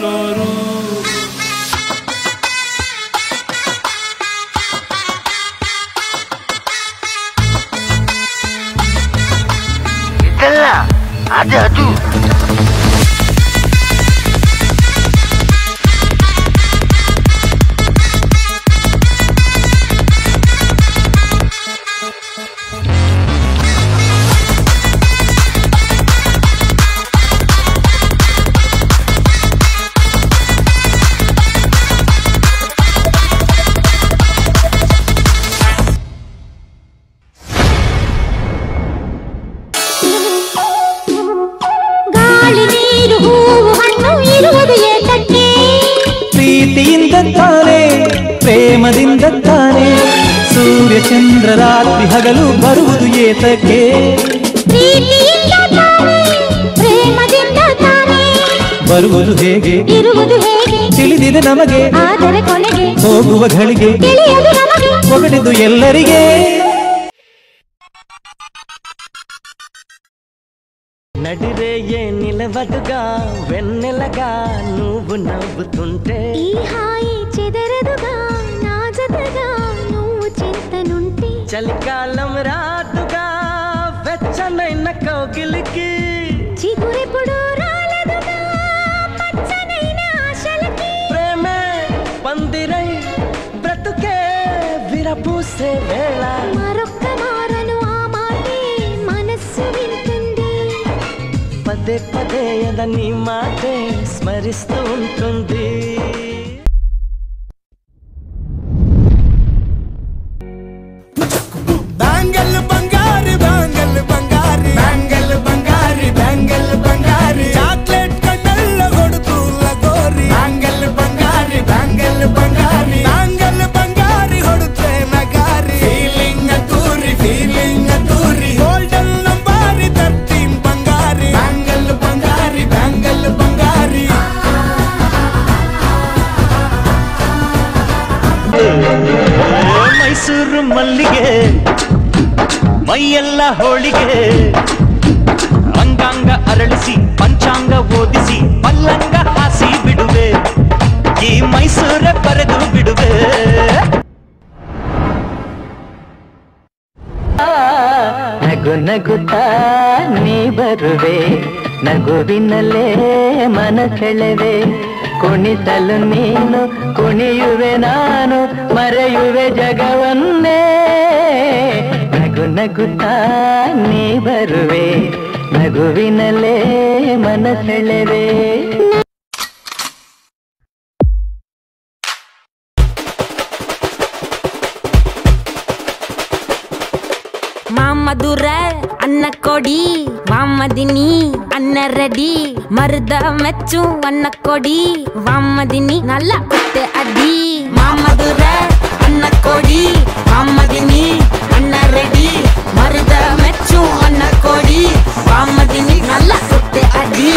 ತೋರು. ಇದಲ್ಲ ಅದು ಪ್ರೀತಿಯಿಂದ ತಾನೇ ಪ್ರೇಮದಿಂದ ತಾನೇ ಸೂರ್ಯ ಚಂದ್ರ ರಾತ್ರಿ ಹಗಲು ಬರುವುದು ಏತಕ್ಕೆ ಬರುವುದು ಹೇಗೆ ತಿಳಿದಿದೆ ನಮಗೆ ಹೋಗುವ ಘಳಿಗೆ ಹೊಗಡಿದು ಎಲ್ಲರಿಗೆ నడిరే ఏ నిలవదుగా వెన్నెలగా నువ్వు నవ్వుతుంటే ఈ హాయి చెదరదుగా నా జతగా నువ్వు చింతనుంటే చలికాలం రాదుగా వెచ్చనైన కౌగిలికి చిగురెప్పుడు రాలదుగా పచ్చనైన ఆశలకి ప్రేమే పందిరై బ్రతుకే విరపూసే వేళ మరొక్క మారను ఆ మాటే మనస్సు వింటుంది పదే పదే నీ మాటే స్మరిస్తూ ఉంటుంది బ్యాంగల్ బంగారి బ్యాంగల్ బంగారి బ్యాంగల్ బంగారి బ్యాంగల్ బంగారి చాక్లెట్ కన్నెల్ల కొడుతుల్ల గోరి బ్యాంగల్ బంగారి బ్యాంగల్ బంగారి బ్యాంగల్ బంగారి కొడుతే నగారి ఫీలింగ్ అతూరి గోల్డెన్ నంబరి 13 బంగారి బ్యాంగల్ బంగారి బ్యాంగల్ బంగారి ಮೈಸೂರು ಮಲ್ಲಿಗೆ ಮೈಯೆಲ್ಲ ಹೋಳಿಗೆ ಅಂಗಾಂಗ ಅರಳಿಸಿ ಪಂಚಾಂಗ ಓದಿಸಿ ಪಲ್ಲಂಗ ಹಾಸಿ ಬಿಡುವೆ ಈ ಮೈಸೂರ ಬರೆದು ಬಿಡುವೆ ನಗು ನಗುತ್ತಾ ನೀ ಬರುವೆ ನಗುವಿನಲ್ಲೇ ಮನ ಸೆಳೆವೆ ಕುಣಿಸಲು ನೀನು ಕುಣಿಯುವೆ ನಾನು ಮರೆಯುವೆ ಜಗವನ್ನೇ ನಗು ನಗುತ್ತಾ ನೀ ಬರುವೆ ನಗುವಿನಲ್ಲೇ ಮನ ಸೆಳೆವೆ ಮಾಮದುರ ಅನ್ನ ಕೊಡಿ ವಾಮದಿನಿ ಅನ್ನ ರೆಡಿ ಮರದ ಮೆಚ್ಚು ಅನ್ನ ಕೊಡಿ ವಾಮದಿನಿ ನಲ್ಲ ಕುತ್ತೆ ಅಡ್ಡಿ ಮಾಮದುರ ಅನ್ನ ಕೊಡಿ ವಾಮದಿನಿ ಅನ್ನ ರೆಡಿ ಮರದ ಮೆಚ್ಚು ಅನ್ನ ಕೊಡಿ ವಾಮದಿನಿ ನಲ್ಲ ಕುತ್ತೆ ಅಡ್ಡಿ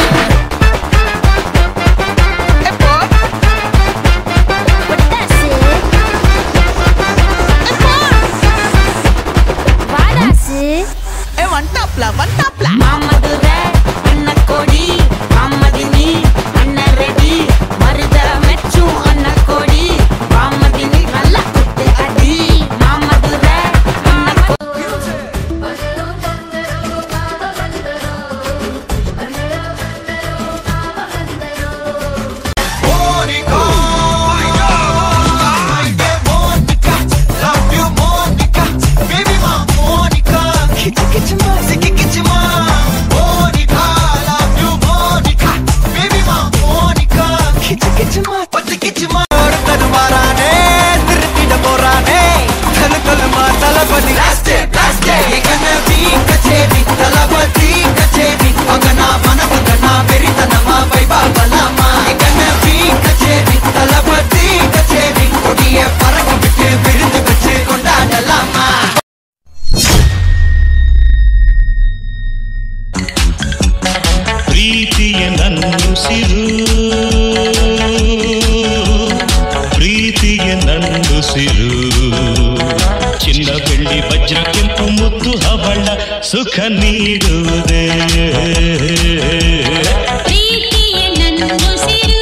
ಮಾಮದುರ ಅನ್ನ ಕೊಡಿ ವಾಮದಿನಿ ಅನ್ನ ರೆಡಿ ಮರದ ಮೆಚ್ಚು ಅನ್ನ ಕೊಡಿ ವಾಮದಿನಿ ನಲ್ಲ ಕುತ್ತೆ ಅಡ್ಡಿ ಮಾಮದುರ ಪ್ರೀತಿಯ ನನ್ನುಸಿರು ಪ್ರೀತಿಯ ನನ್ನುಸಿರು ಚಿನ್ನ ಬೆಳ್ಳಿ ವಜ್ರ ಕೆಂಪು ಮುತ್ತು ಹವಳ ಸುಖ ನೀಡುವುದೇ ಪ್ರೀತಿಯ ನನ್ನುಸಿರು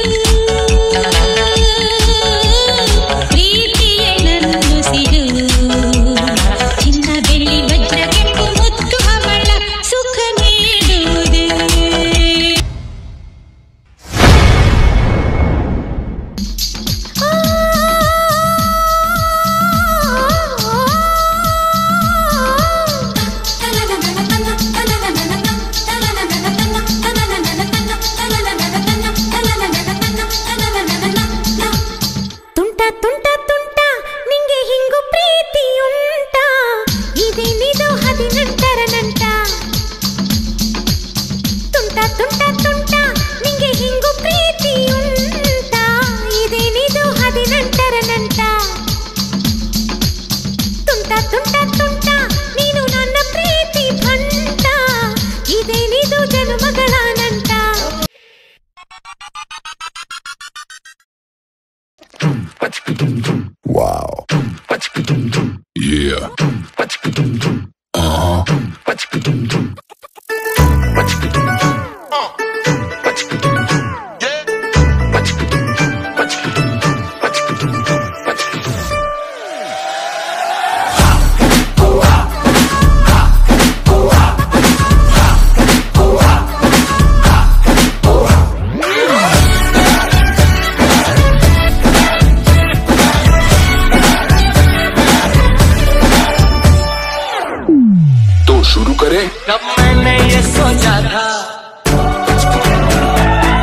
मैंने ये सोचा था,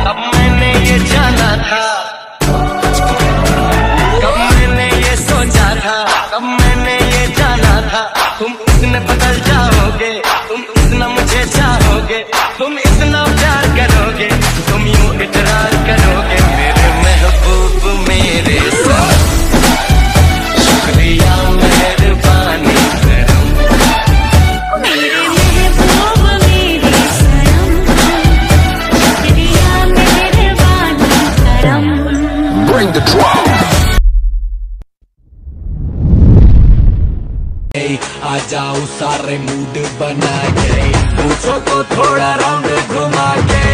कब मैंने ये जाना था, कब मैंने ये सोचा था, कब मैंने ये जाना था। तुम इतने बदल जाओगे, तुम इतना मुझे चाहोगे, तुम इतना प्यार करोगे, तुम यूं इकरार करोगे मेरे महबूब मेरे सनम। शुक्रिया मेहरबानी करम, मेरे महबूब मेरे सनम, शुक्रिया मेहरबानी करम। Bring the drum. आ जाओ सारे मूड बना के, पूछो तो थोड़ा राउंड घुमा के,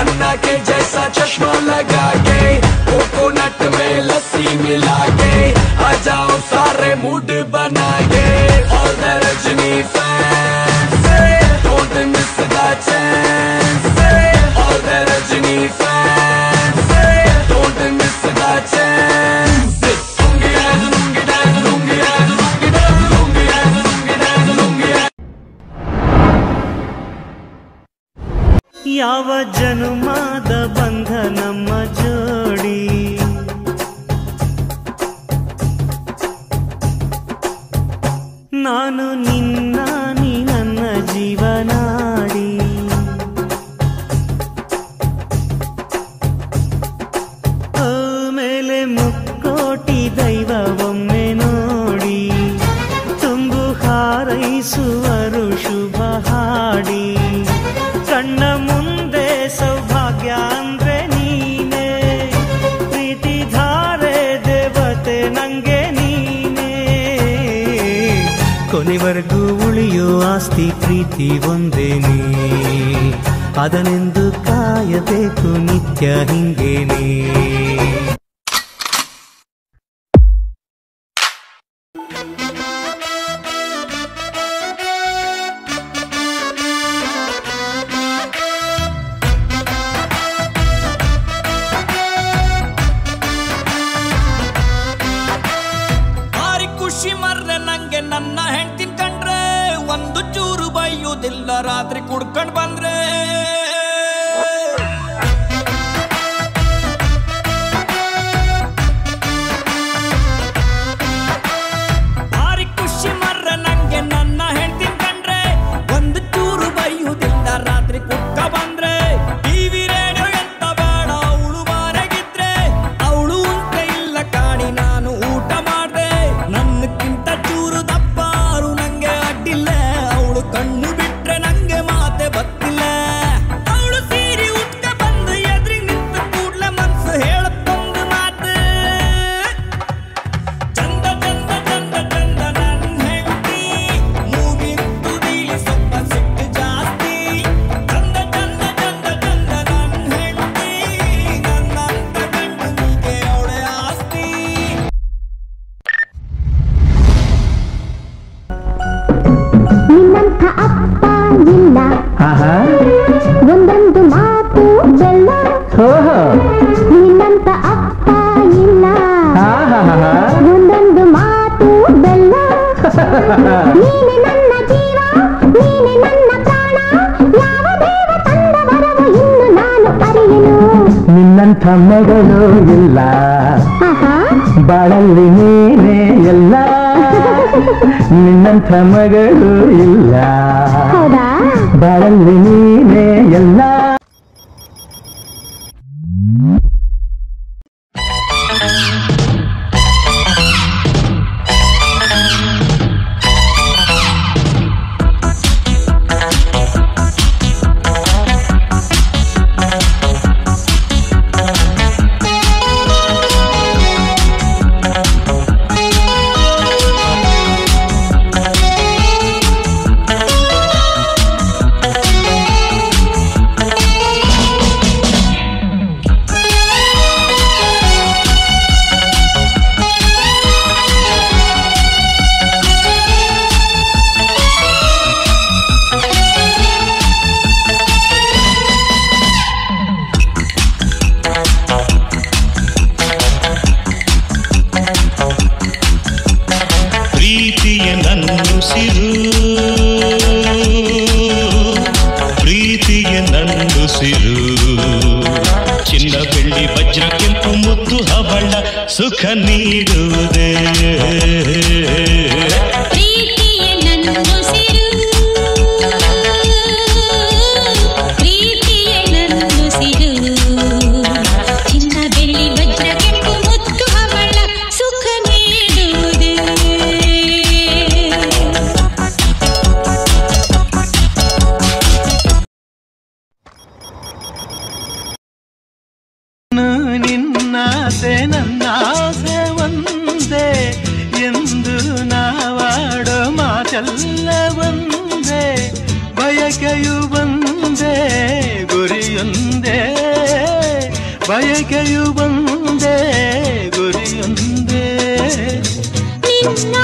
अन्ना के जैसा चश्मा लगा के, कोकोनट में लस्सी मिला के, आ जाओ सारे मूड बना के। All the Rajni fans, don't miss the chance. All the Rajni fans, don't miss the chance. ಯಾವ ಜನುಮಾದ ಬಂಧ ನಮ್ಮ ಜೋಡಿ, ನಾನು ನಿನ್ನ ನೀ ನನ್ನ ಜೀವನಾಡಿ, ಮೇಲೆ ಮುಕ್ಕೋಟಿ ದೈವ ಒಮ್ಮೆ ನೋಡಿ, ತುಂಬು ಹಾರೈಸುವರು ಶುಭ ಹಾಡಿ, ಕಣ್ಣ ಮುಂದೆ ಸೌಭಾಗ್ಯ ಅಂದ್ರೆ ನೀನೇ, ಪ್ರೀತಿ ಧಾರೆ ದೇವತೆ ನಂಗೆ ನೀನೇ, ಕೊನೆವರೆಗೂ ಉಳಿಯೋ ಆಸ್ತಿ ಪ್ರೀತಿ ಒಂದೇನೇ, ಅದನೆಂದು ಕಾಯಬೇಕು ನಿತ್ಯ ಹಿಂಗೇನೇ. ಖುಷಿ ಮರ್ರೆ ನಂಗೆ ನನ್ನ ಹೆಂಡ್ತಿನ್ ಕಂಡ್ರೆ, ಒಂದು ಚೂರು ಬೈಯುವುದಿಲ್ಲ ರಾತ್ರಿ ಕುಡ್ಕೊಂಡ್ ಬಂದ್ರೆ. ಭಾರಿ ಖುಷಿ ಮರ್ರೆ ನಂಗೆ ನನ್ನ ಹೆಂಡ್ತಿನ್ ಕಂಡ್ರೆ, ಒಂದು ಚೂರು ಬೈಯುವುದಿಲ್ಲ ರಾತ್ರಿ ಕುಡ್ಕ ಬಂದ್ರೆ. ಟಿವಿ ರೇಡಿಯೋ ಎಂತ ಬೇಡ ಅವಳು ಮನೆಗಿದ್ರೆ, ಅವಳು ಉಂಟ ಇಲ್ಲ ಕಾಣಿ ನಾನು ಊಟ ಮಾಡ್ದೆ. ನನ್ನಕ್ಕಿಂತ ಚೂರು ದಪ್ಪಾರು ನಂಗೆ ಅಡ್ಡಿಲ್ಲ, ಅವಳು ಕಣ್ಣು ಬಿಟ್ರೆ ನಂಗೆ ಮಾತೆ ಬತ್ತಿಲ್ಲ. ಅವಳು ಸೀರೆ ಉಟ್ಕ ಬಂದು ಎದ್ರಿಗೆ ನಿಂತ ಕೂಡ್ಲೆ ಮನ್ಸು ಹೇಳತ್ತೊಂದು ಮಾತು, ಚಂದ ಚಂದ ಚಂದ ಚಂದ ನನ್ನ ಹೆಂಡತಿ, ಮೂಗಿನ ತುದಿಲಿ ಸ್ವಲ್ಪ ಸಿಟ್ಟು ಜಾಸ್ತಿ. ಚಂದ ಚಂದ ಚಂದ ಚಂದ ನನ್ನ ಹೆಂಡತಿ, ನನ್ನಂತ ಗಂಡನಿಗೆ ಅವಳೆ ಆಸ್ತಿ. ನಿನ್ನಂಥ ಅಪ್ಪ ಇಲ್ಲ, ಒಂದೊಂದು ಮಾತು ಬೆಲ್ಲ. ನಿನ್ನಂಥ ಅಪ್ಪ ಇಲ್ಲ, ಒಂದೊಂದು ಮಾತು ಬೆಲ್ಲ. ನೀನೆ ನನ್ನ ಜೀವ, ನೀನೆ ನನ್ನ ಪ್ರಾಣ, ಯಾವ ದೇವ ತಂದ ವರವು ಇನ್ನು ನಾನು ಅರಿಯೆನು. ನಿನ್ನಂಥ ಮಗಳು ಇಲ್ಲ, ಬಾಳಲ್ಲಿ ನೀನೇ ಎಲ್ಲ, ನಿನ್ನಂಥ ಮಗಳು ಇಲ್ಲ, ಹೌದಾ? ಬಾಳಲ್ಲಿ ನೀನೇ ಎಲ್ಲ. ಸುಖ ನೀಡುವುದೇ ಪ್ರೀತಿಯ ನನ್ನುಸಿರು ಪ್ರೀತಿಯ ನನ್ನುಸಿರು ಚಿನ್ನ ಬೆಳ್ಳಿ ವಜ್ರ ಕೆಂಪು ಮುತ್ತು ಹವಳ ಸುಖ ನೀಡುವುದೇ ನಿನ್ನಾಸೆ ನನ್ನಾಸೆ ಒಂದೇ ಎಂದು ನಾವಾಡೋ ಮಾತೆಲ್ಲ ಒಂದೇ ಬಯಕೆಯು ಒಂದೇ ಗುರಿಯೊಂದೇ ಬಯಕೆಯು ಒಂದೇ ಗುರಿಯೊಂದೇ ನಿನ್ನ